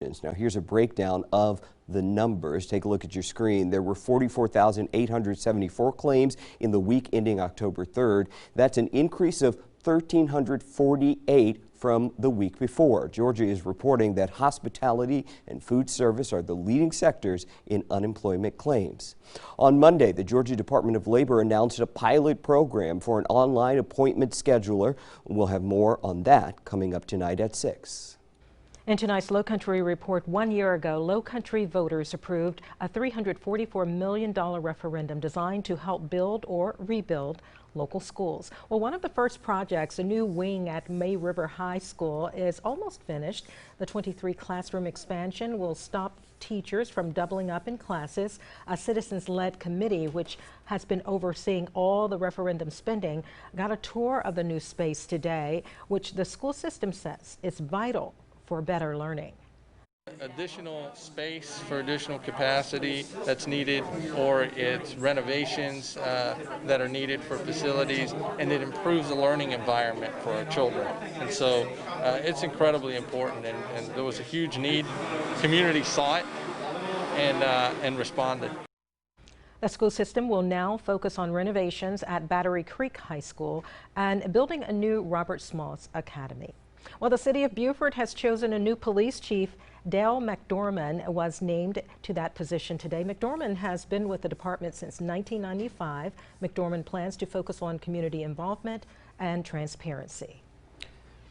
Now here's a breakdown of the numbers. Take a look at your screen. There were 44,874 claims in the week ending October 3rd. That's an increase of 1,348 from the week before. Georgia is reporting that hospitality and food service are the leading sectors in unemployment claims. On Monday, the Georgia Department of Labor announced a pilot program for an online appointment scheduler. We'll have more on that coming up tonight at 6. In tonight's Low Country Report, 1 year ago, Low Country voters approved a $344 million referendum designed to help build or rebuild local schools. Well, one of the first projects, a new wing at May River High School, is almost finished. The 23 classroom expansion will stop teachers from doubling up in classes. A citizens-led committee, which has been overseeing all the referendum spending, got a tour of the new space today, which the school system says is vital for better learning. Additional space for additional capacity that's needed, or it's renovations that are needed for facilities, and it improves the learning environment for our children. And so it's incredibly important, and there was a huge need. Community saw it and responded. The school system will now focus on renovations at Battery Creek High School and building a new Robert Smalls Academy. Well, the city of Beaufort has chosen a new police chief. Dale McDorman was named to that position today. McDorman has been with the department since 1995. McDorman plans to focus on community involvement and transparency.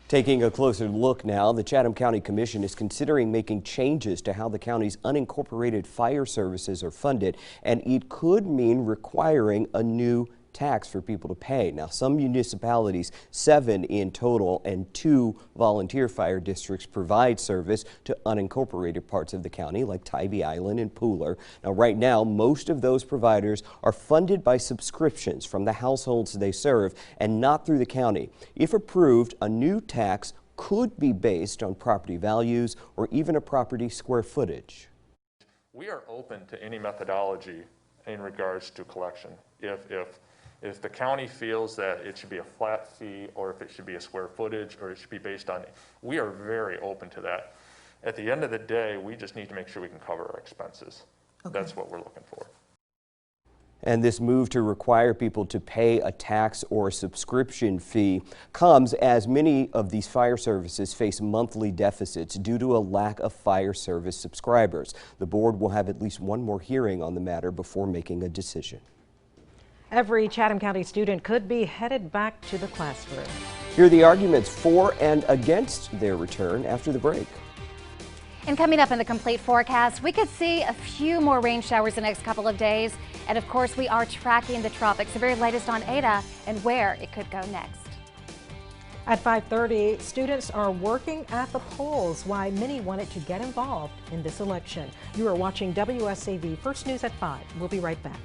Taking a closer look now, the Chatham County Commission is considering making changes to how the county's unincorporated fire services are funded, and it could mean requiring a new tax for people to pay. Now, some municipalities, 7 in total, and 2 volunteer fire districts provide service to unincorporated parts of the county, like Tybee Island and Pooler. Now, right now, most of those providers are funded by subscriptions from the households they serve and not through the county. If approved, a new tax could be based on property values or even a property square footage. We are open to any methodology in regards to collection. If the county feels that it should be a flat fee, or if it should be a square footage, or it should be based on, we are very open to that. At the end of the day, we just need to make sure we can cover our expenses. Okay. That's what we're looking for. And this move to require people to pay a tax or a subscription fee comes as many of these fire services face monthly deficits due to a lack of fire service subscribers. The board will have at least one more hearing on the matter before making a decision. Every Chatham County student could be headed back to the classroom. Here are the arguments for and against their return after the break. And coming up in the complete forecast, we could see a few more rain showers the next couple of days. And of course, we are tracking the tropics, the very latest on Ada and where it could go next. At 5:30, students are working at the polls. Why many wanted to get involved in this election. You are watching WSAV First News at 5. We'll be right back.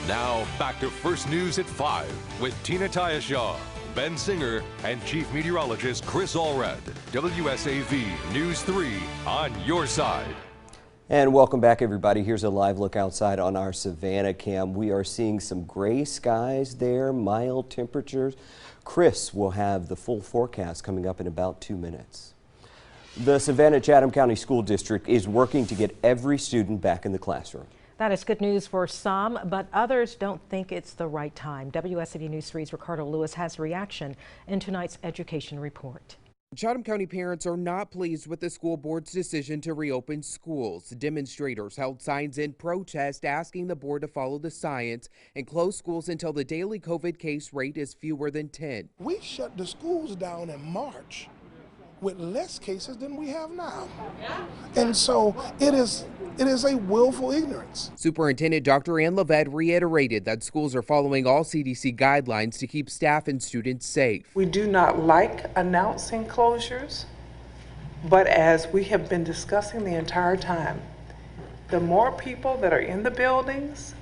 Now back to First News at 5 with Tina Tyashaw, Ben Singer, and Chief Meteorologist Chris Allred. WSAV News 3 on your side. And welcome back, everybody. Here's a live look outside on our Savannah cam. We are seeing some gray skies there, mild temperatures. Chris will have the full forecast coming up in about 2 minutes. The Savannah-Chatham County School District is working to get every student back in the classroom. That is good news for some, but others don't think it's the right time. WSAV News 3's Ricardo Lewis has reaction in tonight's education report. Chatham County parents are not pleased with the school board's decision to reopen schools. Demonstrators held signs in protest asking the board to follow the science and close schools until the daily COVID case rate is fewer than 10. We shut the schools down in March with less cases than we have now. And so it is a willful ignorance. Superintendent Dr. Ann Levette reiterated that schools are following all CDC guidelines to keep staff and students safe. We do not like announcing closures, but as we have been discussing the entire time, the more people that are in the buildings,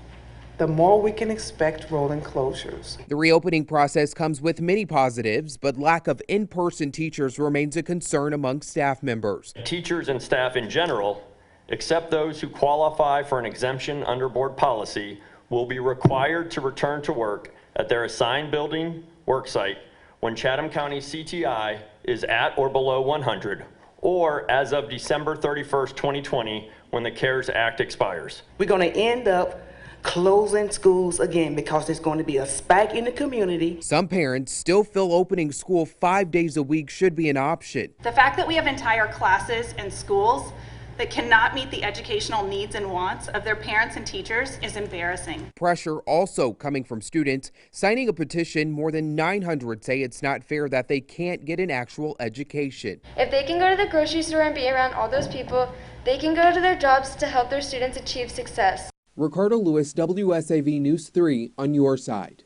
the more we can expect rolling closures. The reopening process comes with many positives, but lack of in-person teachers remains a concern among staff members. Teachers and staff in general, except those who qualify for an exemption under board policy, will be required to return to work at their assigned building worksite when Chatham County CTI is at or below 100, or as of December 31st, 2020, when the CARES Act expires. We're going to end up closing schools again because there's going to be a spike in the community. Some parents still feel opening school 5 days a week should be an option. The fact that we have entire classes and schools that cannot meet the educational needs and wants of their parents and teachers is embarrassing. Pressure also coming from students signing a petition. More than 900 say it's not fair that they can't get an actual education. If they can go to the grocery store and be around all those people, they can go to their jobs to help their students achieve success. Ricardo Lewis, WSAV News 3 on your side.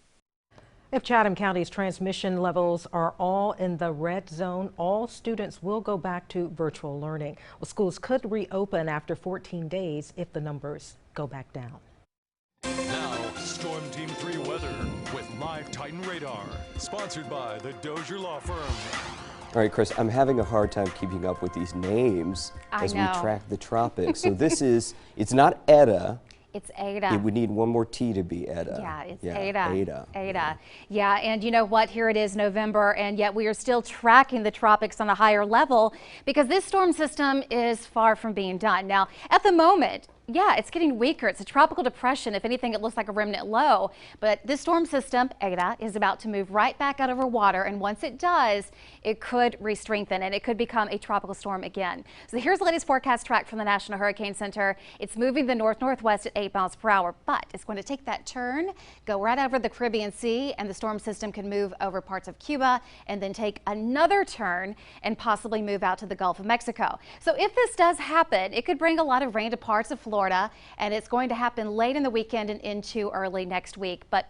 If Chatham County's transmission levels are all in the red zone, all students will go back to virtual learning. Well, schools could reopen after 14 days if the numbers go back down. Now, Storm Team 3 weather with Live Titan Radar, sponsored by the Dozier Law Firm. All right, Chris, I'm having a hard time keeping up with these names as we track the tropics. So it's not Eta. It's Ada. It would need one more T to be Eta. Yeah, it's Ada. Ada. Yeah, and you know what? Here it is, November, and yet we are still tracking the tropics on a higher level because this storm system is far from being done. Now, at the moment, yeah, it's getting weaker. It's a tropical depression. If anything, it looks like a remnant low. But this storm system, Ada, is about to move right back out over water. And once it does, it could re-strengthen and it could become a tropical storm again. So here's the latest forecast track from the National Hurricane Center. It's moving the north-northwest at 8 miles per hour, but it's going to take that turn, go right over the Caribbean Sea, and the storm system can move over parts of Cuba and then take another turn and possibly move out to the Gulf of Mexico. So if this does happen, it could bring a lot of rain to parts of Florida, and it's going to happen late in the weekend and into early next week. But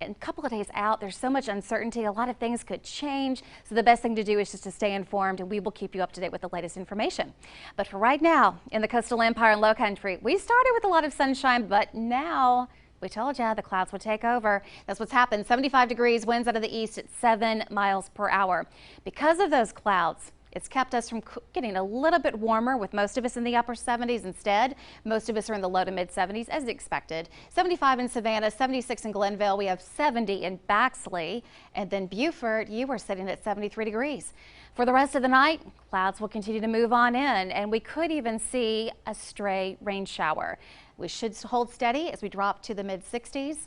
in a couple of days out, there's so much uncertainty. A lot of things could change. So the best thing to do is just to stay informed, and we will keep you up to date with the latest information. But for right now, in the coastal empire and low country, we started with a lot of sunshine, but now we told you the clouds would take over. That's what's happened. 75 degrees, winds out of the east at 7 miles per hour. Because of those clouds, it's kept us from getting a little bit warmer, with most of us in the upper 70s instead. Most of us are in the low to mid 70s as expected. 75 in Savannah, 76 in Glenville. We have 70 in Baxley. And then Beaufort, you are sitting at 73 degrees. For the rest of the night, clouds will continue to move on in, and we could even see a stray rain shower. We should hold steady as we drop to the mid 60s.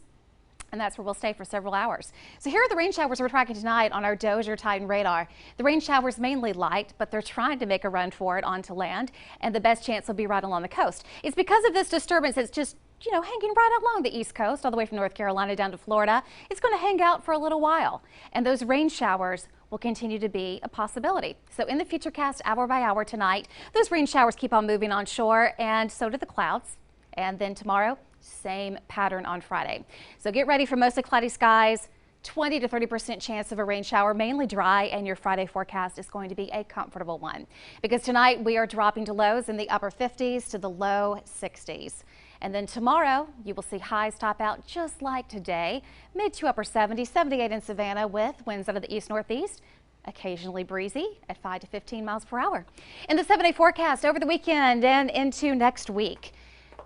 And that's where we'll stay for several hours. So here are the rain showers we're tracking tonight on our Dozier Titan radar. The rain showers mainly light, but they're trying to make a run for it onto land, and the best chance will be right along the coast. It's because of this disturbance that's just, hanging right along the East Coast, all the way from North Carolina down to Florida. It's going to hang out for a little while, and those rain showers will continue to be a possibility. So in the Futurecast hour by hour tonight, those rain showers keep on moving on shore, and so do the clouds. And then tomorrow, same pattern on Friday. So get ready for mostly cloudy skies, 20 to 30% chance of a rain shower, mainly dry, and your Friday forecast is going to be a comfortable one. Because tonight we are dropping to lows in the upper 50s to the low 60s. And then tomorrow, you will see highs top out just like today. Mid to upper 70s, 78 in Savannah with winds out of the east-northeast. Occasionally breezy at 5 to 15 miles per hour. In the 7-day forecast over the weekend and into next week,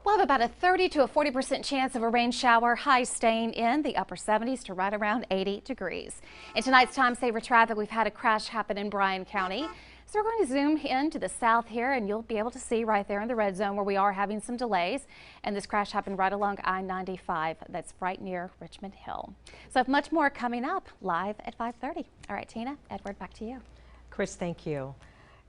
we'll have about a 30 to a 40% chance of a rain shower, highs staying in the upper 70s to right around 80 degrees. In tonight's time saver traffic, we've had a crash happen in Bryan County. So we're going to zoom in to the south here, and you'll be able to see right there in the red zone where we are having some delays. And this crash happened right along I-95. That's right near Richmond Hill. So much more coming up live at 5:30. All right, Tina, Edward, back to you. Chris, thank you.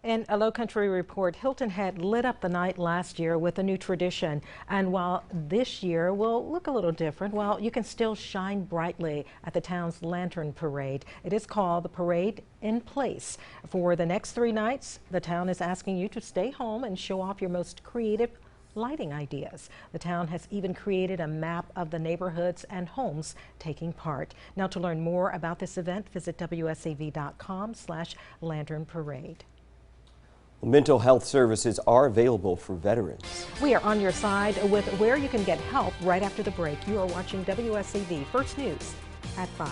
In a Low Country report, Hilton Head lit up the night last year with a new tradition. And while this year will look a little different, well, you can still shine brightly at the town's lantern parade. It is called the Parade in Place. For the next 3 nights, the town is asking you to stay home and show off your most creative lighting ideas. The town has even created a map of the neighborhoods and homes taking part. Now, to learn more about this event, visit wsav.com/lantern parade. Mental health services are available for veterans. We are on your side with where you can get help right after the break. You are watching WSAV First News at 5.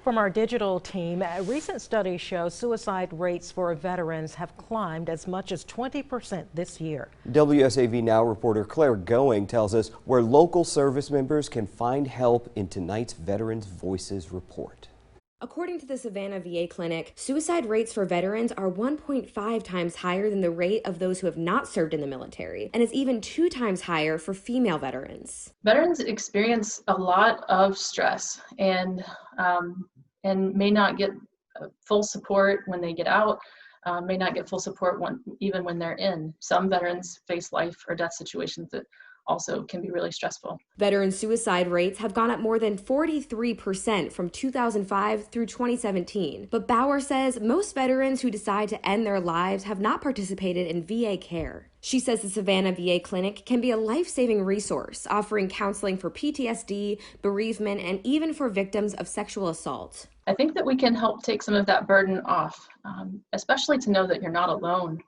From our digital team, a recent study shows suicide rates for veterans have climbed as much as 20% this year. WSAV Now reporter Claire Going tells us where local service members can find help in tonight's Veterans Voices report. According to the Savannah VA Clinic, suicide rates for veterans are 1.5 times higher than the rate of those who have not served in the military, and is even 2 times higher for female veterans. Veterans experience a lot of stress and may not get full support when they get out, may not get full support even when they're in. Some veterans face life or death situations that also can be really stressful. Veteran suicide rates have gone up more than 43% from 2005 through 2017. But Bauer says most veterans who decide to end their lives have not participated in VA care. She says the Savannah VA Clinic can be a life-saving resource, offering counseling for PTSD, bereavement, and even for victims of sexual assault. I think that we can help take some of that burden off, especially to know that you're not alone.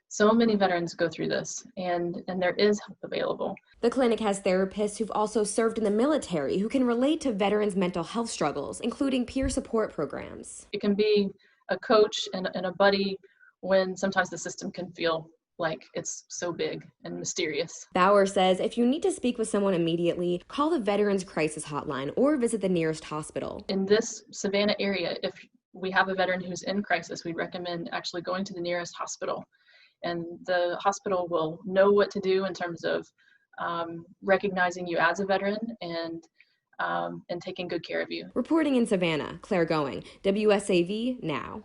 So many veterans go through this, and there is help available. The clinic has therapists who've also served in the military who can relate to veterans' mental health struggles, including peer support programs. It can be a coach and a buddy when sometimes the system can feel like it's so big and mysterious. Bauer says if you need to speak with someone immediately, call the Veterans Crisis Hotline or visit the nearest hospital. In this Savannah area, if we have a veteran who's in crisis, we'd recommend actually going to the nearest hospital. And the hospital will know what to do in terms of recognizing you as a veteran and taking good care of you. Reporting in Savannah, Claire Going, WSAV Now.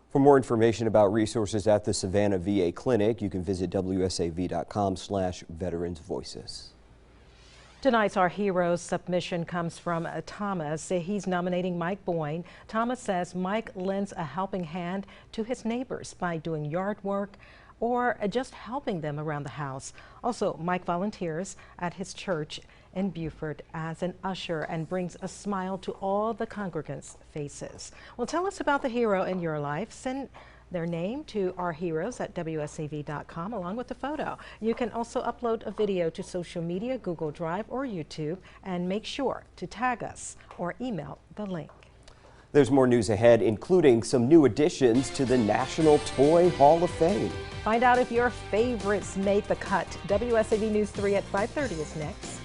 For more information about resources at the Savannah VA Clinic, you can visit wsav.com/veteransvoices. Tonight's Our Heroes submission comes from Thomas. He's nominating Mike Boyne. Thomas says Mike lends a helping hand to his neighbors by doing yard work or just helping them around the house. Also, Mike volunteers at his church in Beaufort as an usher and brings a smile to all the congregants' faces. Well, tell us about the hero in your life. Send their name to ourheroes@wsav.com along with the photo. You can also upload a video to social media, Google Drive or YouTube, and make sure to tag us or email the link. There's more news ahead, including some new additions to the National Toy Hall of Fame. Find out if your favorites made the cut. WSAV News 3 at 5:30 is next.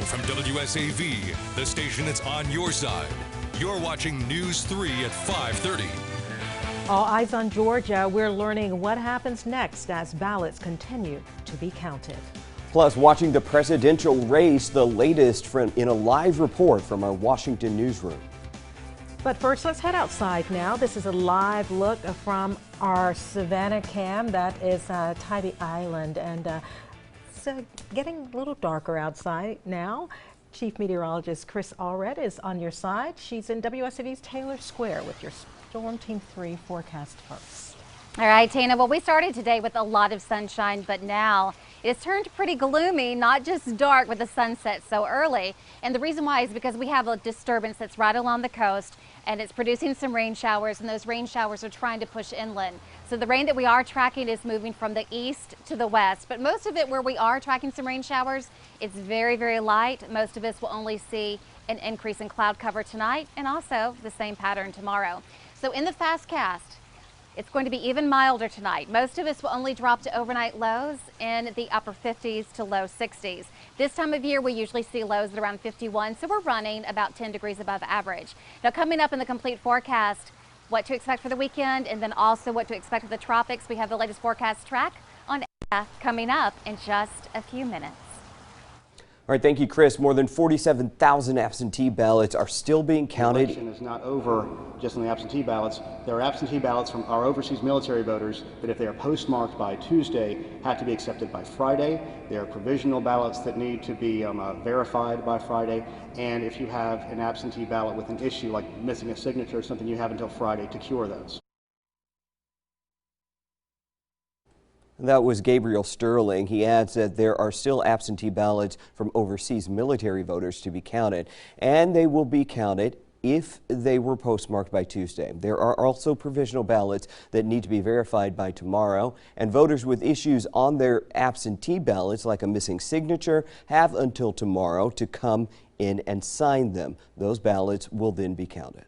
from WSAV, the station that's on your side. You're watching News 3 at 5:30. All eyes on Georgia. We're learning what happens next as ballots continue to be counted. Plus, watching the presidential race, the latest in a live report from our Washington newsroom. But first, let's head outside now. This is a live look from our Savannah cam. That is Tybee Island, and it's getting a little darker outside now. Chief Meteorologist Chris Allred is on your side. She's in WSAV's Taylor Square with your Storm Team 3 forecast first. All right, Tina. Well, we started today with a lot of sunshine, but now it's turned pretty gloomy, not just dark with the sunset so early. And the reason why is because we have a disturbance that's right along the coast, and it's producing some rain showers, and those rain showers are trying to push inland. So the rain that we are tracking is moving from the east to the west, but most of it where we are tracking some rain showers, it's very, very light. Most of us will only see an increase in cloud cover tonight, and also the same pattern tomorrow. So in the fastcast, it's going to be even milder tonight. Most of us will only drop to overnight lows in the upper 50s to low 60s. This time of year, we usually see lows at around 51, so we're running about 10 degrees above average. Now, coming up in the complete forecast, what to expect for the weekend, and then also what to expect for the tropics. We have the latest forecast track on coming up in just a few minutes. All right, thank you, Chris. More than 47,000 absentee ballots are still being counted. The election is not over just on the absentee ballots. There are absentee ballots from our overseas military voters that, if they are postmarked by Tuesday, have to be accepted by Friday. There are provisional ballots that need to be verified by Friday. And if you have an absentee ballot with an issue like missing a signature or something, you have until Friday to cure those. That was Gabriel Sterling. He adds that there are still absentee ballots from overseas military voters to be counted, and they will be counted if they were postmarked by Tuesday. There are also provisional ballots that need to be verified by tomorrow, and voters with issues on their absentee ballots, like a missing signature, have until tomorrow to come in and sign them. Those ballots will then be counted.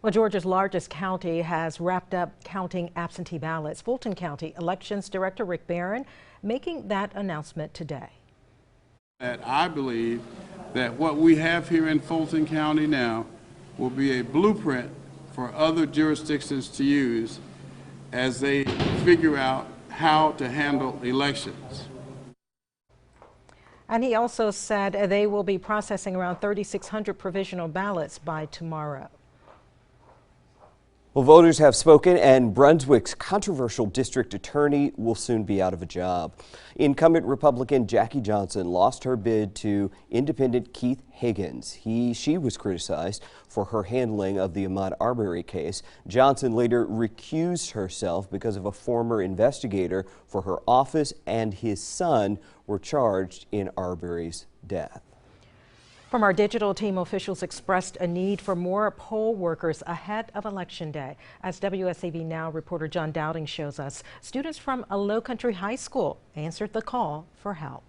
Well, Georgia's largest county has wrapped up counting absentee ballots. Fulton County Elections Director Rick Barron making that announcement today. That I believe that what we have here in Fulton County now will be a blueprint for other jurisdictions to use as they figure out how to handle elections. And he also said they will be processing around 3,600 provisional ballots by tomorrow. Well, voters have spoken, and Brunswick's controversial district attorney will soon be out of a job. Incumbent Republican Jackie Johnson lost her bid to independent Keith Higgins. She was criticized for her handling of the Ahmaud Arbery case. Johnson later recused herself because of a former investigator for her office and his son were charged in Arbery's death. From our digital team, officials expressed a need for more poll workers ahead of Election Day. As WSAV Now reporter John Dowding shows us, students from a Lowcountry high school answered the call for help.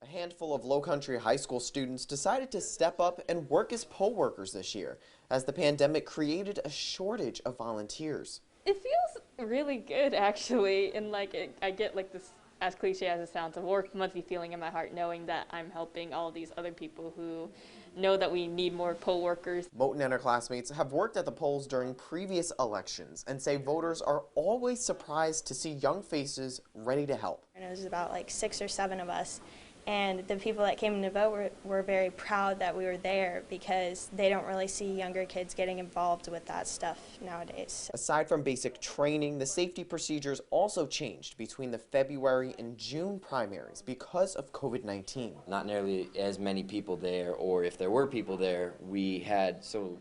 A handful of Lowcountry high school students decided to step up and work as poll workers this year, as the pandemic created a shortage of volunteers. It feels really good, actually, and I get this, as cliche as it sounds, a warm, fuzzy feeling in my heart knowing that I'm helping all these other people who know that we need more poll workers. Moten and her classmates have worked at the polls during previous elections and say voters are always surprised to see young faces ready to help. And it was about 6 or 7 of us, and the people that came to vote were very proud that we were there because they don't really see younger kids getting involved with that stuff nowadays. Aside from basic training, the safety procedures also changed between the February and June primaries because of COVID-19. Not nearly as many people there, or if there were people there, we had to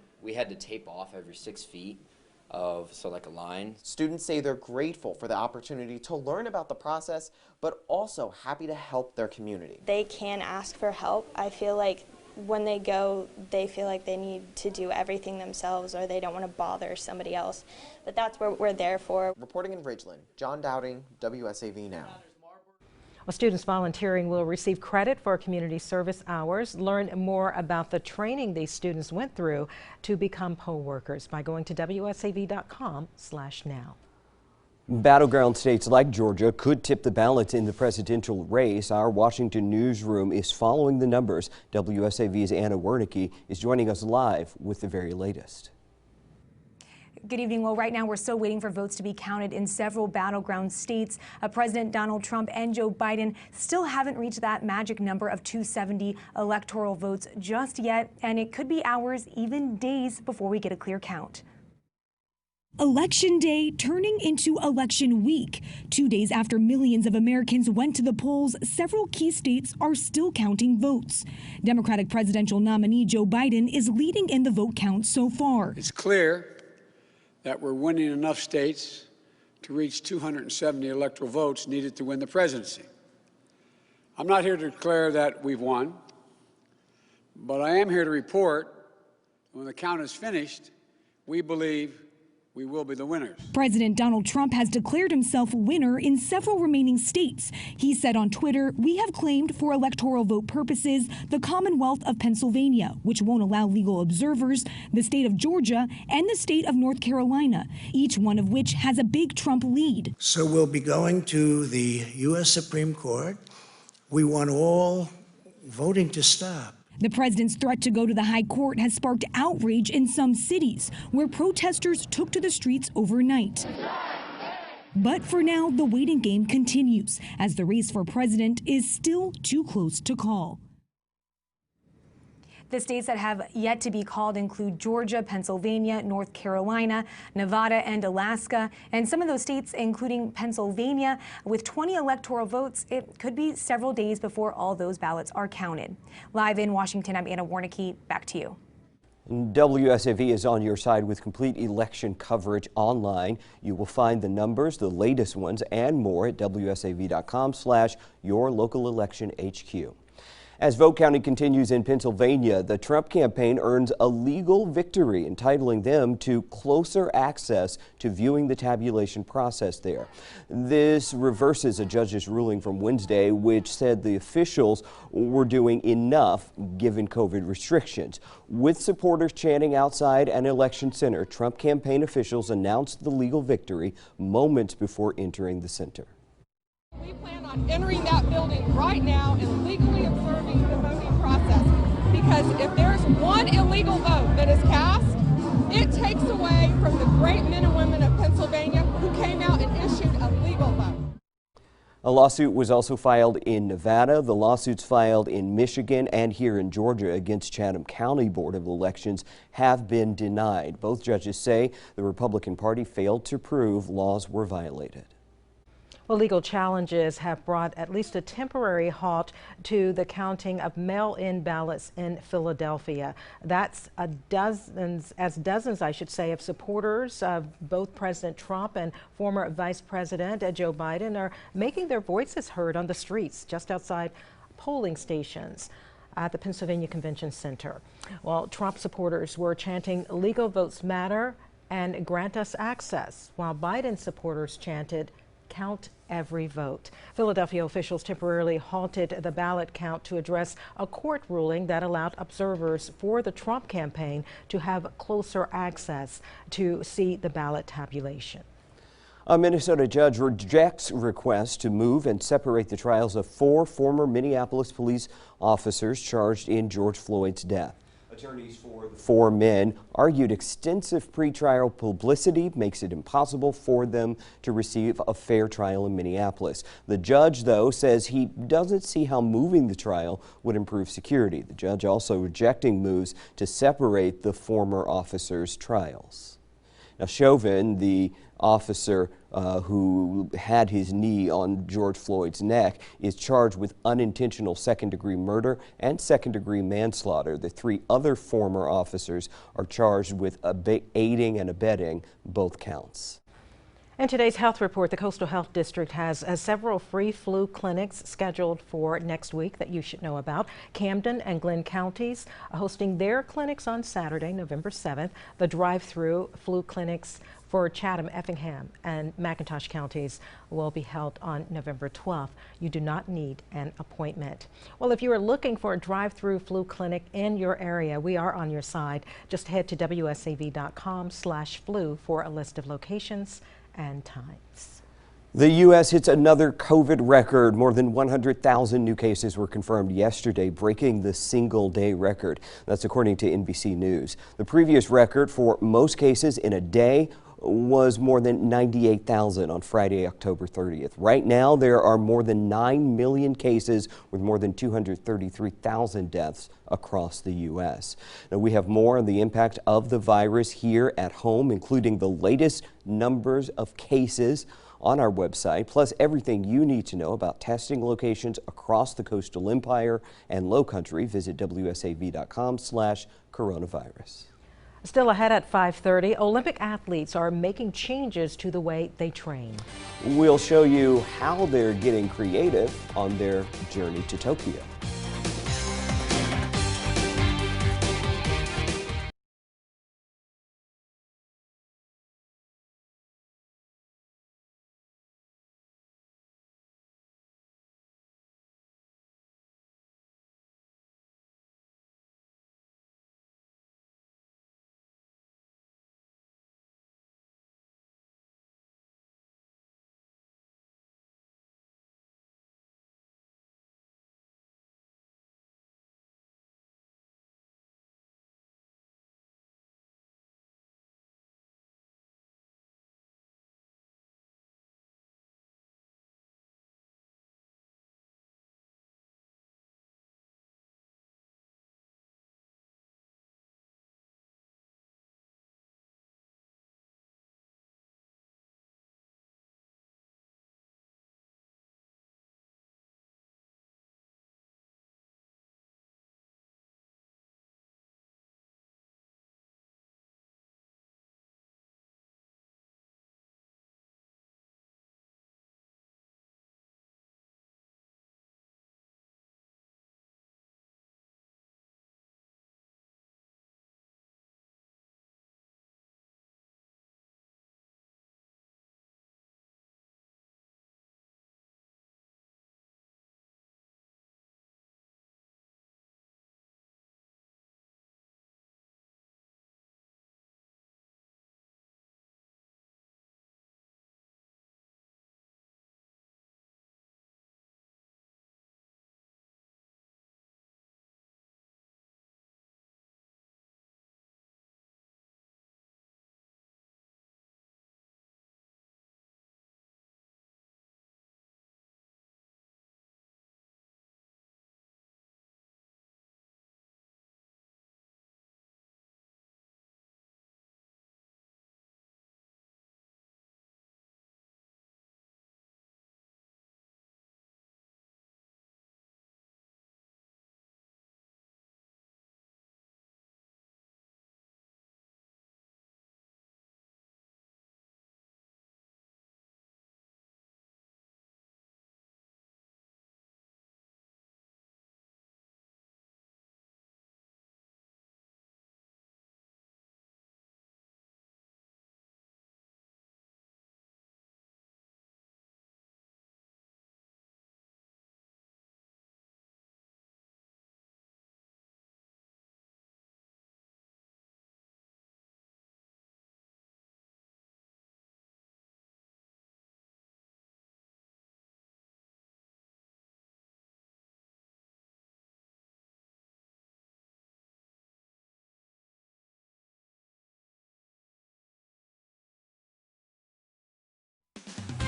tape off every 6 feet of a line. Students say they're grateful for the opportunity to learn about the process, but also happy to help their community. They can ask for help. I feel like when they go, they feel like they need to do everything themselves or they don't want to bother somebody else. But that's what we're there for. Reporting in Ridgeland, John Dowding, WSAV Now. Well, students volunteering will receive credit for community service hours. Learn more about the training these students went through to become poll workers by going to WSAV.com/now. Battleground states like Georgia could tip the balance in the presidential race. Our Washington newsroom is following the numbers. WSAV's Anna Wernicke is joining us live with the very latest. Good evening. Well, right now we're still waiting for votes to be counted in several battleground states. President Donald Trump and Joe Biden still haven't reached that magic number of 270 electoral votes just yet, and it could be hours, even days, before we get a clear count. Election day turning into election week. 2 days after millions of Americans went to the polls, several key states are still counting votes. Democratic presidential nominee Joe Biden is leading in the vote count so far. It's clear that we're winning enough states to reach 270 electoral votes needed to win the presidency. I'm not here to declare that we've won, but I am here to report when the count is finished, we believe we will be the winners. President Donald Trump has declared himself winner in several remaining states. He said on Twitter, "We have claimed for electoral vote purposes the Commonwealth of Pennsylvania, which won't allow legal observers, the state of Georgia, and the state of North Carolina, each one of which has a big Trump lead." So we'll be going to the U.S. Supreme Court. We want all voting to stop. The president's threat to go to the high court has sparked outrage in some cities, where protesters took to the streets overnight. But for now, the waiting game continues, as the race for president is still too close to call. The states that have yet to be called include Georgia, Pennsylvania, North Carolina, Nevada, and Alaska. And some of those states, including Pennsylvania, with 20 electoral votes, it could be several days before all those ballots are counted. Live in Washington, I'm Anna Wernicke. Back to you. WSAV is on your side with complete election coverage online. You will find the numbers, the latest ones, and more at wsav.com/yourlocalectionhq. As vote counting continues in Pennsylvania, the Trump campaign earns a legal victory, entitling them to closer access to viewing the tabulation process there. This reverses a judge's ruling from Wednesday, which said the officials were doing enough given COVID restrictions. With supporters chanting outside an election center, Trump campaign officials announced the legal victory moments before entering the center. We plan on entering that building right now and legally observing the voting process, because if there's one illegal vote that is cast, it takes away from the great men and women of Pennsylvania who came out and issued a legal vote. A lawsuit was also filed in Nevada. The lawsuits filed in Michigan and here in Georgia against Chatham County Board of Elections have been denied. Both judges say the Republican Party failed to prove laws were violated. Well, legal challenges have brought at least a temporary halt to the counting of mail-in ballots in Philadelphia. That's dozens, I should say, of supporters of both President Trump and former Vice President Joe Biden are making their voices heard on the streets just outside polling stations at the Pennsylvania Convention Center. Well, Trump supporters were chanting "Legal votes matter" and "Grant us access," while Biden supporters chanted "Count every vote." Philadelphia officials temporarily halted the ballot count to address a court ruling that allowed observers for the Trump campaign to have closer access to see the ballot tabulation. A Minnesota judge rejects requests to move and separate the trials of 4 former Minneapolis police officers charged in George Floyd's death. Attorneys for the 4 men argued extensive pretrial publicity makes it impossible for them to receive a fair trial in Minneapolis. The judge, though, says he doesn't see how moving the trial would improve security. The judge also rejecting moves to separate the former officers' trials. Now, Chauvin, the officer who had his knee on George Floyd's neck, is charged with unintentional second-degree murder and second-degree manslaughter. The 3 other former officers are charged with aiding and abetting both counts. In today's health report, the Coastal Health District has several free flu clinics scheduled for next week that you should know about. Camden and Glenn counties are hosting their clinics on Saturday, November 7th. The drive-through flu clinics for Chatham, Effingham, and McIntosh counties will be held on November 12th. You do not need an appointment. Well, if you are looking for a drive-through flu clinic in your area, we are on your side. Just head to wsav.com/flu for a list of locations and times. The U.S. hits another COVID record. More than 100,000 new cases were confirmed yesterday, breaking the single-day record. That's according to NBC News. The previous record for most cases in a day was more than 98,000 on Friday, October 30th. Right now, there are more than 9 million cases with more than 233,000 deaths across the U.S. Now, we have more on the impact of the virus here at home, including the latest numbers of cases on our website, plus everything you need to know about testing locations across the coastal empire and low country. Visit wsav.com/coronavirus. Still ahead at 5:30, Olympic athletes are making changes to the way they train. We'll show you how they're getting creative on their journey to Tokyo.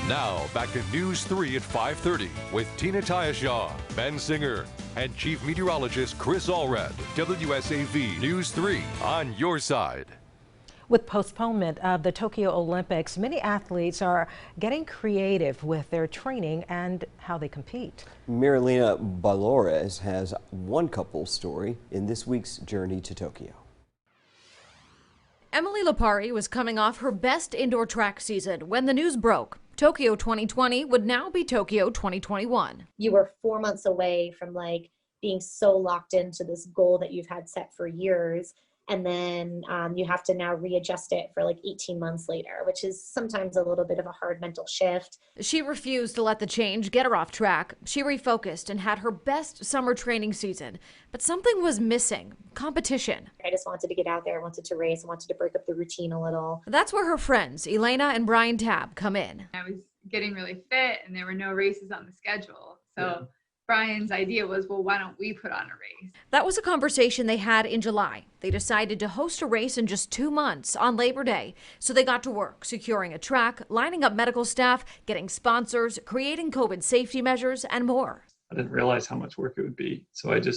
Now, back to News 3 at 5:30 with Tina Tyashaw, Ben Singer, and Chief Meteorologist Chris Allred. WSAV News 3 on your side. With postponement of the Tokyo Olympics, many athletes are getting creative with their training and how they compete. Marilena Balores has one couple's story in this week's journey to Tokyo. Emily Lapari was coming off her best indoor track season when the news broke. Tokyo 2020 would now be Tokyo 2021. You were 4 months away from being so locked into this goal that you've had set for years. And then you have to now readjust it for 18 months later, which is sometimes a little bit of a hard mental shift. She refused to let the change get her off track. She refocused and had her best summer training season. But something was missing: competition. I just wanted to get out there, I wanted to race, I wanted to break up the routine a little. That's where her friends, Elena and Brian Tabb, come in. I was getting really fit and there were no races on the schedule. So Brian's idea was, well, why don't we put on a race? That was a conversation they had in July. They decided to host a race in just 2 months on Labor Day. So they got to work, securing a track, lining up medical staff, getting sponsors, creating COVID safety measures, and more. I didn't realize how much work it would be. So it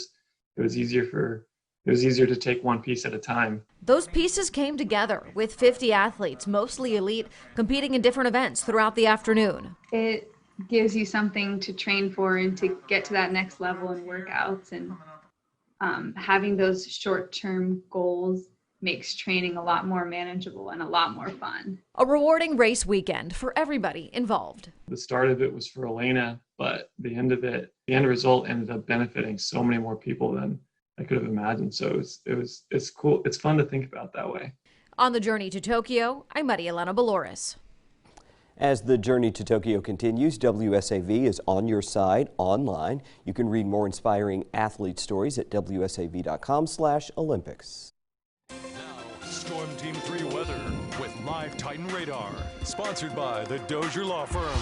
was easier to take one piece at a time. Those pieces came together with 50 athletes, mostly elite, competing in different events throughout the afternoon. It gives you something to train for and to get to that next level in workouts, and having those short-term goals makes training a lot more manageable and a lot more fun. A rewarding race weekend for everybody involved. The start of it was for Elena, but the end result ended up benefiting so many more people than I could have imagined. So it's cool. It's fun to think about that way. On the journey to Tokyo, I'm Maria Elena Boloris. As the journey to Tokyo continues, WSAV is on your side online. You can read more inspiring athlete stories at wsav.com/Olympics. Storm Team 3 weather with Live Titan Radar, sponsored by the Dozier Law Firm.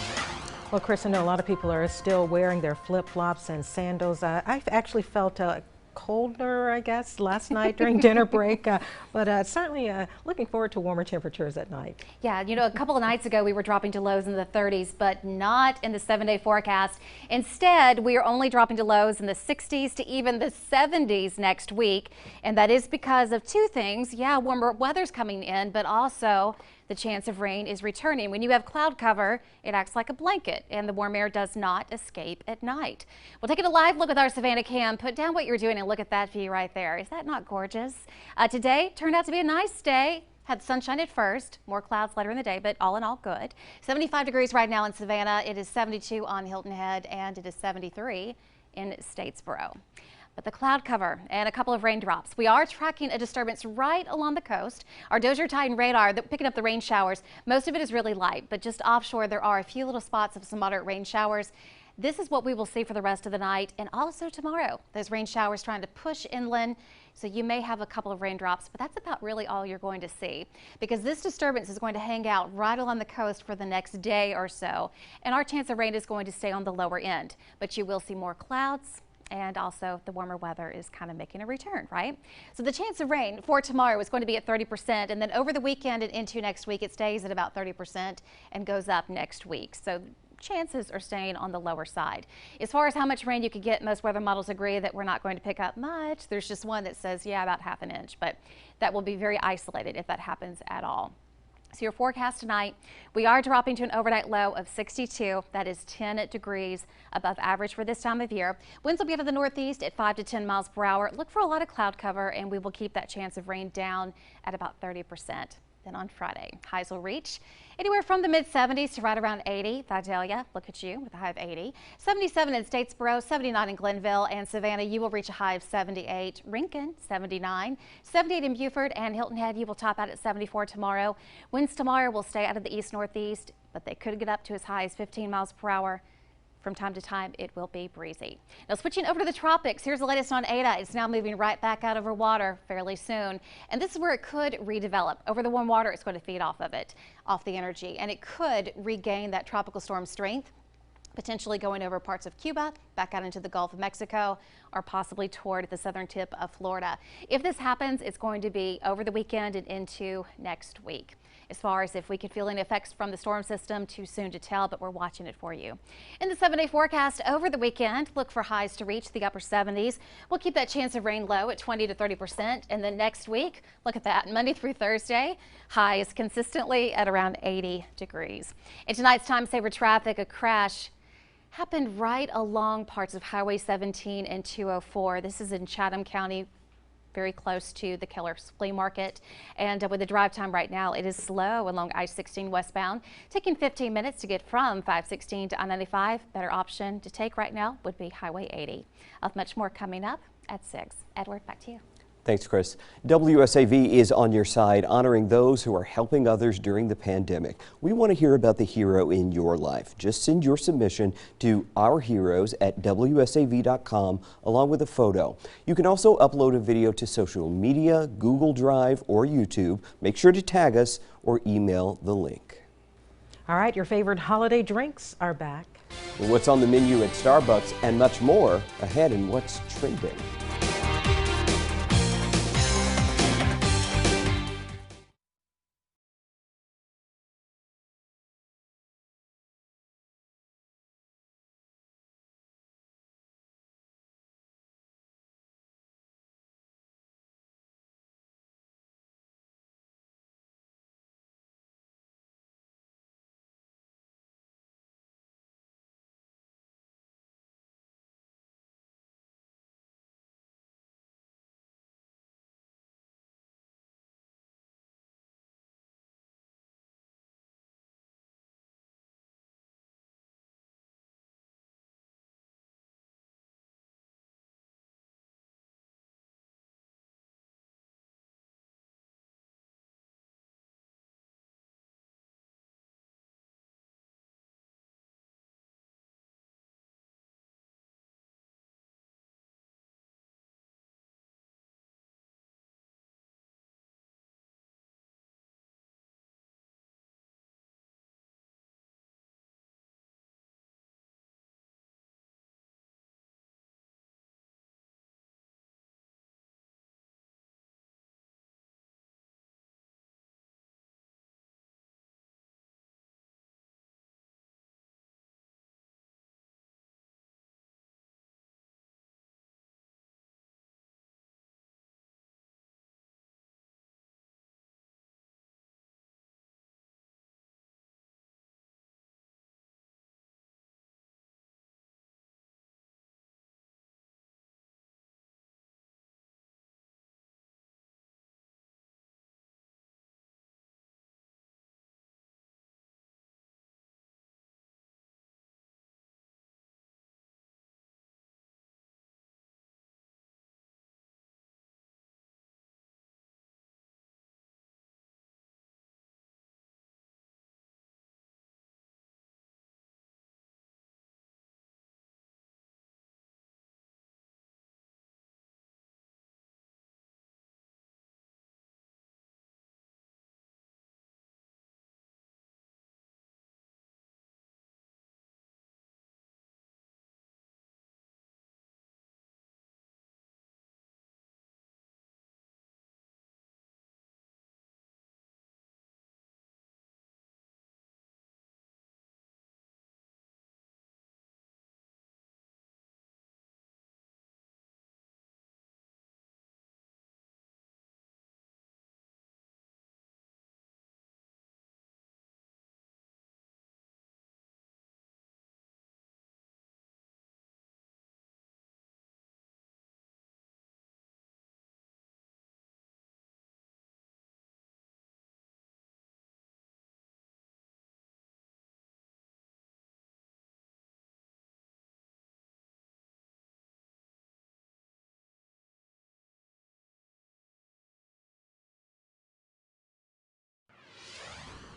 Well, Chris, I know a lot of people are still wearing their flip-flops and sandals. I've actually felt colder, I guess, last night during dinner break, but certainly looking forward to warmer temperatures at night. Yeah, you know, a couple of nights ago we were dropping to lows in the 30s, but not in the 7-day forecast. Instead, we are only dropping to lows in the 60s to even the 70s next week, and that is because of two things. Yeah, warmer weather's coming in, but also the chance of rain is returning. When you have cloud cover, it acts like a blanket, and the warm air does not escape at night. We'll take a live look with our Savannah cam. Put down what you're doing and look at that view right there. Is that not gorgeous? Today turned out to be a nice day. Had sunshine at first, more clouds later in the day, but all in all good. 75 degrees right now in Savannah. It is 72 on Hilton Head, and it is 73 in Statesboro. But the cloud cover and a couple of raindrops. We are tracking a disturbance right along the coast. Our Dozier Titan radar picking up the rain showers. Most of it is really light, but just offshore there are a few little spots of some moderate rain showers. This is what we will see for the rest of the night and also tomorrow. Those rain showers trying to push inland, so you may have a couple of raindrops, but that's about really all you're going to see, because this disturbance is going to hang out right along the coast for the next day or so, and our chance of rain is going to stay on the lower end, but you will see more clouds. And also the warmer weather is kind of making a return, right? So the chance of rain for tomorrow is going to be at 30%, and then over the weekend and into next week it stays at about 30% and goes up next week. So chances are staying on the lower side. As far as how much rain you could get, most weather models agree that we're not going to pick up much. There's just one that says, yeah, about ½ an inch, but that will be very isolated if that happens at all. So your forecast tonight, we are dropping to an overnight low of 62. That is 10 degrees above average for this time of year. Winds will be out of the northeast at 5 to 10 miles per hour. Look for a lot of cloud cover, and we will keep that chance of rain down at about 30%. Then on Friday, highs will reach anywhere from the mid-70s to right around 80. Vidalia, look at you with a high of 80. 77 in Statesboro, 79 in Glenville, and Savannah, you will reach a high of 78. Rincon, 79. 78 in Beaufort and Hilton Head, you will top out at 74 tomorrow. Winds tomorrow will stay out of the east-northeast, but they could get up to as high as 15 miles per hour. From time to time, it will be breezy. Now switching over to the tropics, here's the latest on Ada. It's now moving right back out over water fairly soon. And this is where it could redevelop. Over the warm water, it's going to feed off of it, off the energy. And it could regain that tropical storm strength, potentially going over parts of Cuba, back out into the Gulf of Mexico, or possibly toward the southern tip of Florida. If this happens, it's going to be over the weekend and into next week. As far as if we could feel any effects from the storm system, too soon to tell, but we're watching it for you. In the 7-day forecast over the weekend, look for highs to reach the upper 70s. We'll keep that chance of rain low at 20 to 30%. And then next week, look at that, Monday through Thursday, highs consistently at around 80 degrees. In tonight's time saver traffic, a crash happened right along parts of Highway 17 and 204. This is in Chatham County, very close to the Keller's Flea Market. And with the drive time right now, it is slow along I-16 westbound, taking 15 minutes to get from 516 to I-95. Better option to take right now would be Highway 80. Much more coming up at 6. Edward, back to you. Thanks, Chris. WSAV is on your side, honoring those who are helping others during the pandemic. We want to hear about the hero in your life. Just send your submission to Our Heroes at WSAV.com along with a photo. You can also upload a video to social media, Google Drive, or YouTube. Make sure to tag us or email the link. All right, your favorite holiday drinks are back. What's on the menu at Starbucks and much more ahead in What's Trending.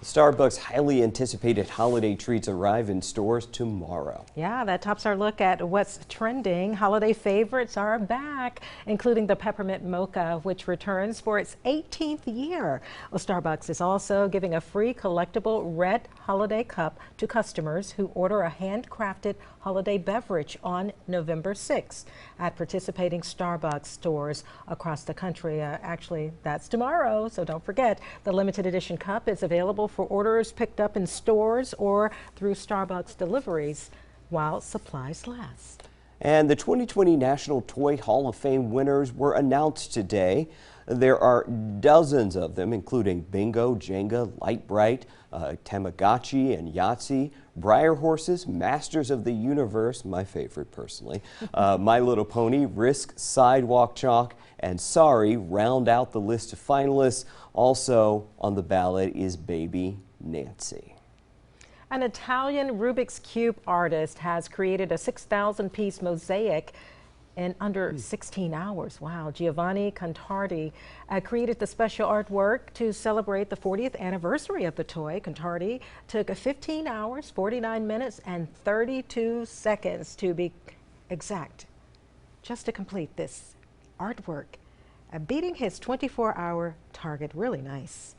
Starbucks' highly anticipated holiday treats arrive in stores tomorrow. Yeah, that tops our look at what's trending. Holiday favorites are back, including the peppermint mocha, which returns for its 18th year. Well, Starbucks is also giving a free collectible red holiday cup to customers who order a handcrafted holiday beverage on November 6th at participating Starbucks stores across the country. Actually, that's tomorrow, so don't forget. The limited edition cup is available for orders picked up in stores or through Starbucks deliveries while supplies last. And the 2020 National Toy Hall of Fame winners were announced today. There are dozens of them, including Bingo, Jenga, Light Bright, Tamagotchi and Yahtzee, Briar Horses, Masters of the Universe, my favorite personally, My Little Pony, Risk, Sidewalk Chalk, and Sorry round out the list of finalists. Also on the ballot is Baby Nancy. An Italian Rubik's Cube artist has created a 6,000-piece mosaic in under 16 hours. Wow. Giovanni Contardi created the special artwork to celebrate the 40th anniversary of the toy. Contardi took 15 hours, 49 minutes, and 32 seconds to be exact just to complete this artwork. beating his 24-hour target. Really nice.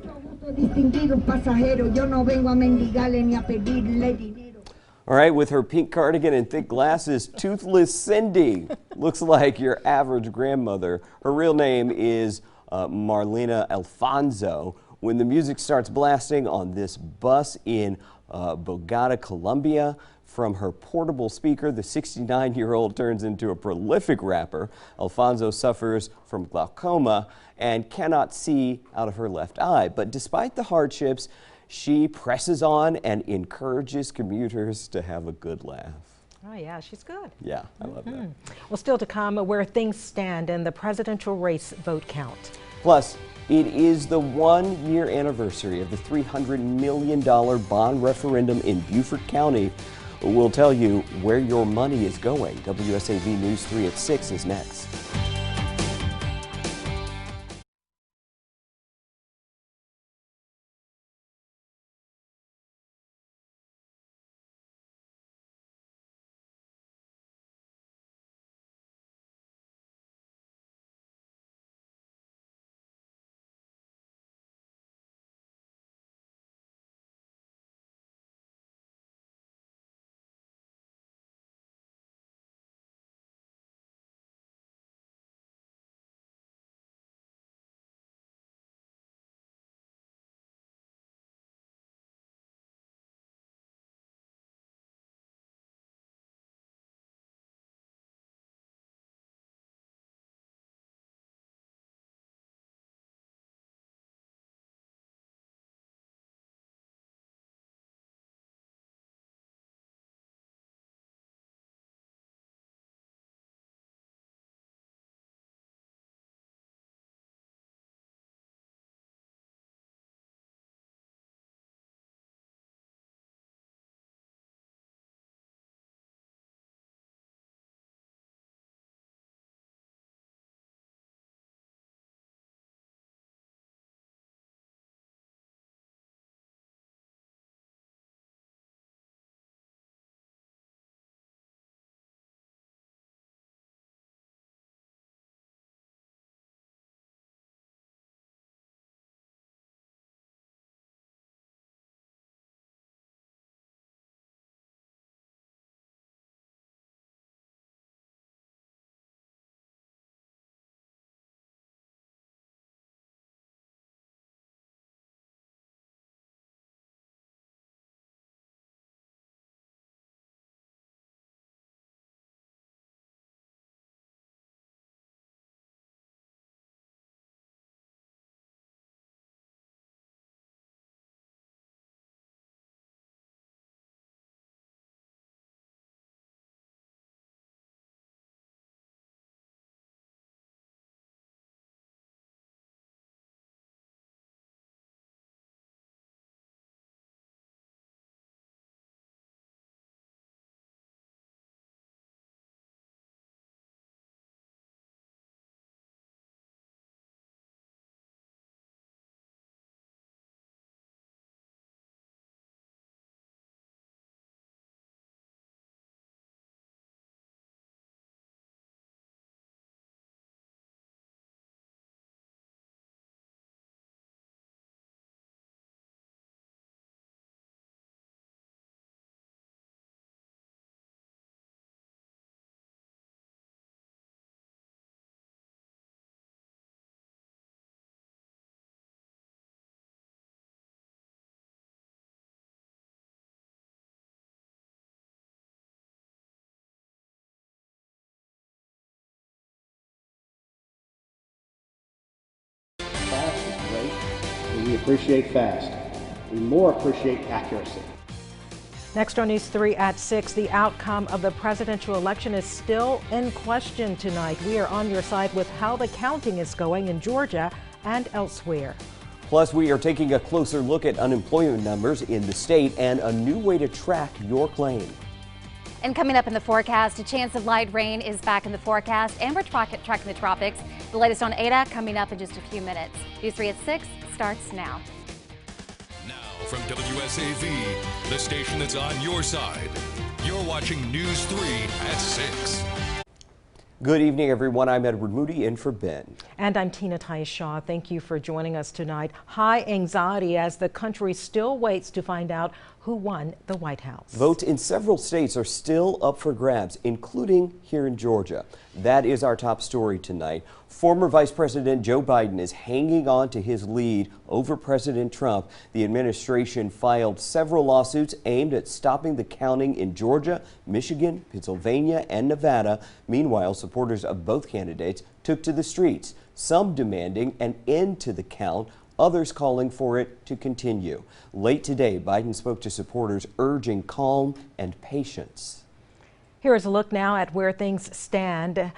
All right, with her pink cardigan and thick glasses, Toothless Cindy looks like your average grandmother. Her real name is Marlena Alfonso. When the music starts blasting on this bus in Bogota, Colombia, from her portable speaker, the 69-year-old turns into a prolific rapper. Alfonso suffers from glaucoma and cannot see out of her left eye. But despite the hardships, she presses on and encourages commuters to have a good laugh. Oh, yeah, she's good. Yeah, I love that. Well, still to come, where things stand in the presidential race vote count. Plus, it is the 1-year anniversary of the $300 million bond referendum in Beaufort County. We'll tell you where your money is going. WSAV News 3 at 6 is next. Fast is great, and we appreciate fast. We more appreciate accuracy. Next on News 3 at 6, the outcome of the presidential election is still in question tonight. We are on your side with how the counting is going in Georgia and elsewhere. Plus, we are taking a closer look at unemployment numbers in the state and a new way to track your claim. And coming up in the forecast, a chance of light rain is back in the forecast, and we're tracking the tropics. The latest on Ada coming up in just a few minutes. News 3 at 6 starts now. Now from WSAV, the station that's on your side. You're watching News 3 at 6. Good evening, everyone. I'm Edward Moody in for Ben. And I'm Tina Shaw. Thank you for joining us tonight. High anxiety as the country still waits to find out who won the White House. Votes in several states are still up for grabs, including here in Georgia. That is our top story tonight. Former Vice President Joe Biden is hanging on to his lead over President Trump. The administration filed several lawsuits aimed at stopping the counting in Georgia, Michigan, Pennsylvania, and Nevada. Meanwhile, supporters of both candidates took to the streets, some demanding an end to the count, others calling for it to continue. Late today, Biden spoke to supporters urging calm and patience. Here is a look now at where things stand.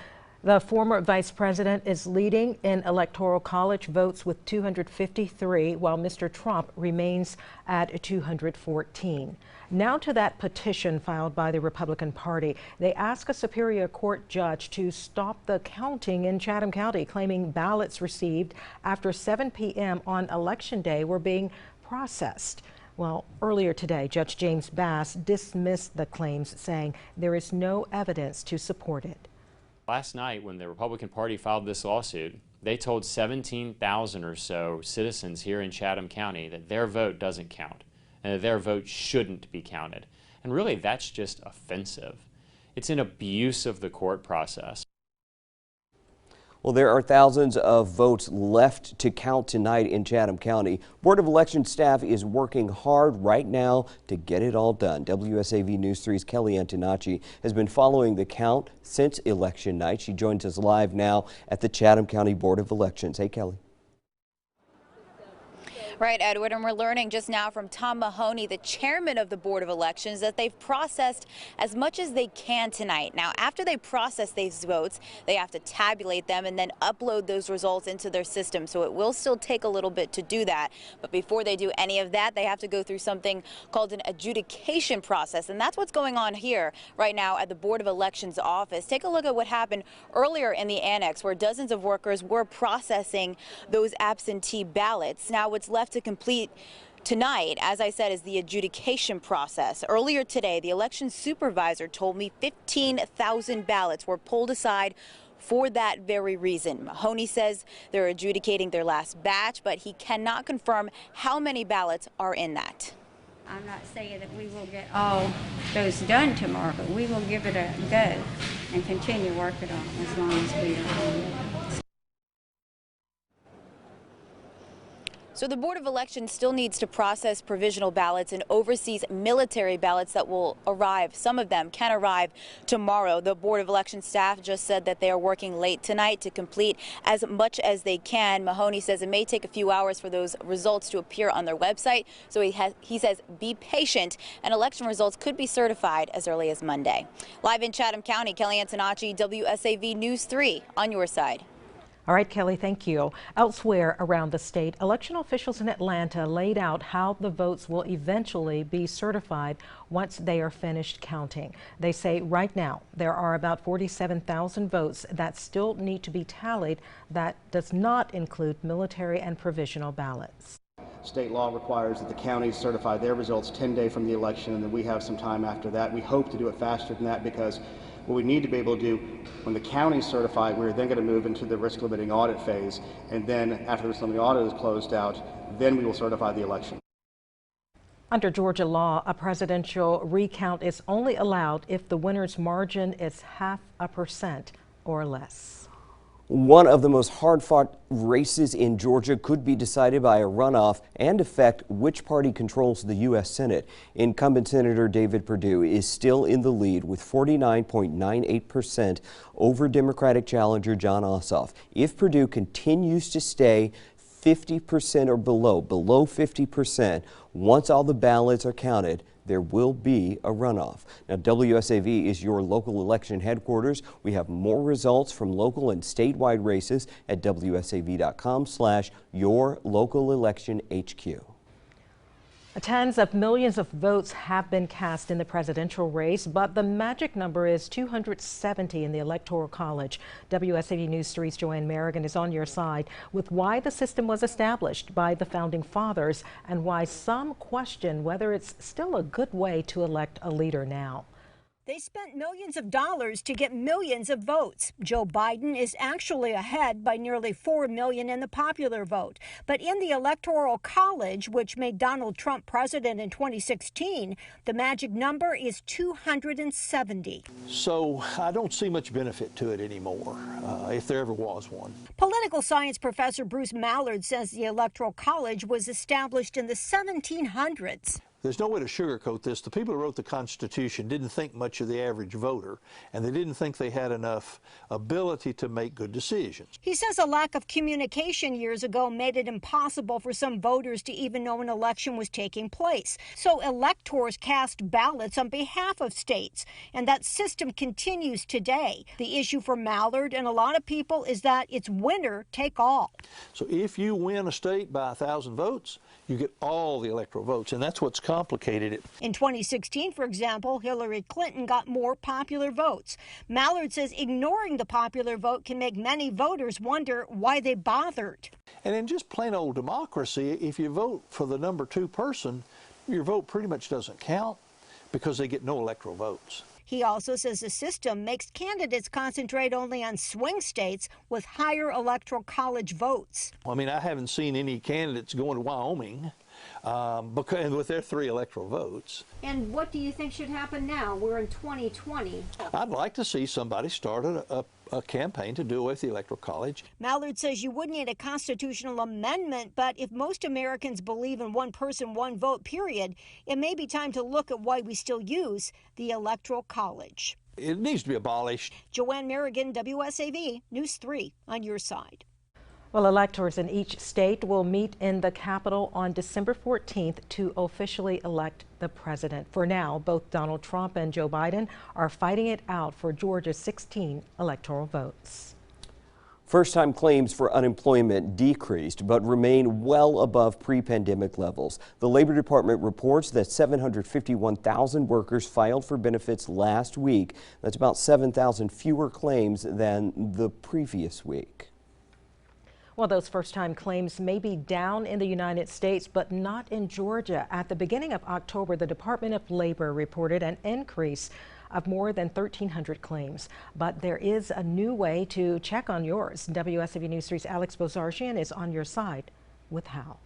The former vice president is leading in Electoral College votes with 253, while Mr. Trump remains at 214. Now to that petition filed by the Republican Party. They ask a Superior Court judge to stop the counting in Chatham County, claiming ballots received after 7 p.m. on Election Day were being processed. Well, earlier today, Judge James Bass dismissed the claims, saying there is no evidence to support it. Last night, when the Republican Party filed this lawsuit, they told 17,000 or so citizens here in Chatham County that their vote doesn't count and that their vote shouldn't be counted. And really, that's just offensive. It's an abuse of the court process. Well, there are thousands of votes left to count tonight in Chatham County. Board of Elections staff is working hard right now to get it all done. WSAV News 3's Kelly Antonacci has been following the count since election night. She joins us live now at the Chatham County Board of Elections. Hey, Kelly. Right, Edward, and we're learning just now from Tom Mahoney, the chairman of the Board of Elections, that they've processed as much as they can tonight. Now, after they process these votes, they have to tabulate them and then upload those results into their system. So it will still take a little bit to do that. But before they do any of that, they have to go through something called an adjudication process. And that's what's going on here right now at the Board of Elections office. Take a look at what happened earlier in the annex, where dozens of workers were processing those absentee ballots. Now, what's left to complete tonight, as I said, is the adjudication process. Earlier today, the election supervisor told me 15,000 ballots were pulled aside for that very reason. Mahoney says they're adjudicating their last batch, but he cannot confirm how many ballots are in that. I'm not saying that we will get all those done tomorrow, but we will give it a go and continue working on it as long as we are. So the Board of Elections still needs to process provisional ballots and oversees military ballots that will arrive. Some of them can arrive tomorrow. The Board of Elections staff just said that they are working late tonight to complete as much as they can. Mahoney says it may take a few hours for those results to appear on their website. So he says be patient, and election results could be certified as early as Monday. Live in Chatham County, Kelly Antonacci, WSAV News 3 on your side. All right, Kelly, thank you. Elsewhere around the state, election officials in Atlanta laid out how the votes will eventually be certified once they are finished counting. They say right now there are about 47,000 votes that still need to be tallied. That does not include military and provisional ballots. State law requires that the counties certify their results 10 days from the election, and then we have some time after that. We hope to do it faster than that, because what we need to be able to do when the county's certified, we're then going to move into the risk limiting audit phase, and then after the risk limiting audit is closed out, then we will certify the election. Under Georgia law, a presidential recount is only allowed if the winner's margin is 0.5% or less. One of the most hard-fought races in Georgia could be decided by a runoff and affect which party controls the U.S. Senate. Incumbent Senator David Perdue is still in the lead with 49.98% over Democratic challenger Jon Ossoff. If Perdue continues to stay 50% or below 50%, once all the ballots are counted, there will be a runoff. Now, WSAV is your local election headquarters. We have more results from local and statewide races at WSAV.com/yourlocalelection.HQ. Tens of millions of votes have been cast in the presidential race, but the magic number is 270 in the Electoral College. WSAV News 3's Joanne Merrigan is on your side with why the system was established by the Founding Fathers and why some question whether it's still a good way to elect a leader now. They spent millions of dollars to get millions of votes. Joe Biden is actually ahead by nearly 4 million in the popular vote. But in the Electoral College, which made Donald Trump president in 2016, the magic number is 270. So I don't see much benefit to it anymore, if there ever was one. Political science professor Bruce Mallard says the Electoral College was established in the 1700s. There's no way to sugarcoat this. The people who wrote the Constitution didn't think much of the average voter, and they didn't think they had enough ability to make good decisions. He says a lack of communication years ago made it impossible for some voters to even know an election was taking place. So electors cast ballots on behalf of states, and that system continues today. The issue for Mallard and a lot of people is that it's winner take all. So if you win a state by 1,000 votes, you get all the electoral votes, and that's what's complicated it. In 2016, for example, Hillary Clinton got more popular votes. Mallard says ignoring the popular vote can make many voters wonder why they bothered. And in just plain old democracy, if you vote for the number 2 person, your vote pretty much doesn't count because they get no electoral votes. He also says the system makes candidates concentrate only on swing states with higher electoral college votes. I mean, I haven't seen any candidates going to Wyoming because with their 3 electoral votes. And what do you think should happen now? We're in 2020. I'd like to see somebody start a campaign to do away with the Electoral College. Mallard says you would need a constitutional amendment, but if most Americans believe in one person, one vote, period, it may be time to look at why we still use the Electoral College. It needs to be abolished. Joanne Merrigan, WSAV, News 3, on your side. Well, electors in each state will meet in the Capitol on December 14th to officially elect the president. For now, both Donald Trump and Joe Biden are fighting it out for Georgia's 16 electoral votes. First-time claims for unemployment decreased but remain well above pre-pandemic levels. The Labor Department reports that 751,000 workers filed for benefits last week. That's about 7,000 fewer claims than the previous week. Well, those first-time claims may be down in the United States, but not in Georgia. At the beginning of October, the Department of Labor reported an increase of more than 1,300 claims. But there is a new way to check on yours. WSAV News 3's Alex Bozarjian is on your side with how.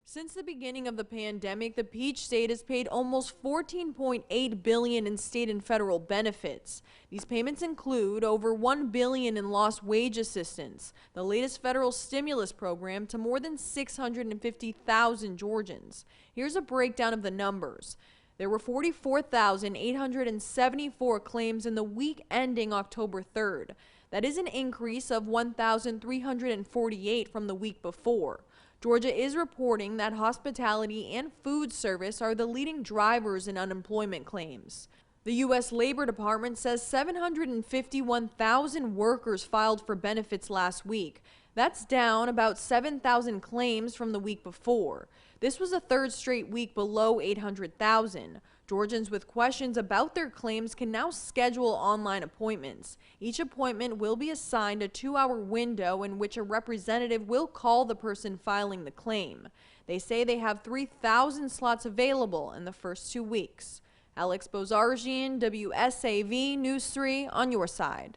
Since the beginning of the pandemic, the Peach State has paid almost $14.8 billion in state and federal benefits. These payments include over $1 billion in lost wage assistance, the latest federal stimulus program to more than 650,000 Georgians. Here's a breakdown of the numbers. There were 44,874 claims in the week ending October 3rd. That is an increase of 1,348 from the week before. Georgia is reporting that hospitality and food service are the leading drivers in unemployment claims. The U.S. Labor Department says 751,000 workers filed for benefits last week. That's down about 7,000 claims from the week before. This was a third straight week below 800,000. Georgians with questions about their claims can now schedule online appointments. Each appointment will be assigned a 2-hour window in which a representative will call the person filing the claim. They say they have 3,000 slots available in the first 2 weeks. Alex Bozarjian, WSAV News 3, on your side.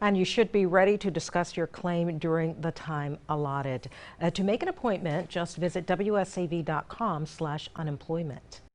And you should be ready to discuss your claim during the time allotted. To make an appointment, just visit wsav.com/unemployment.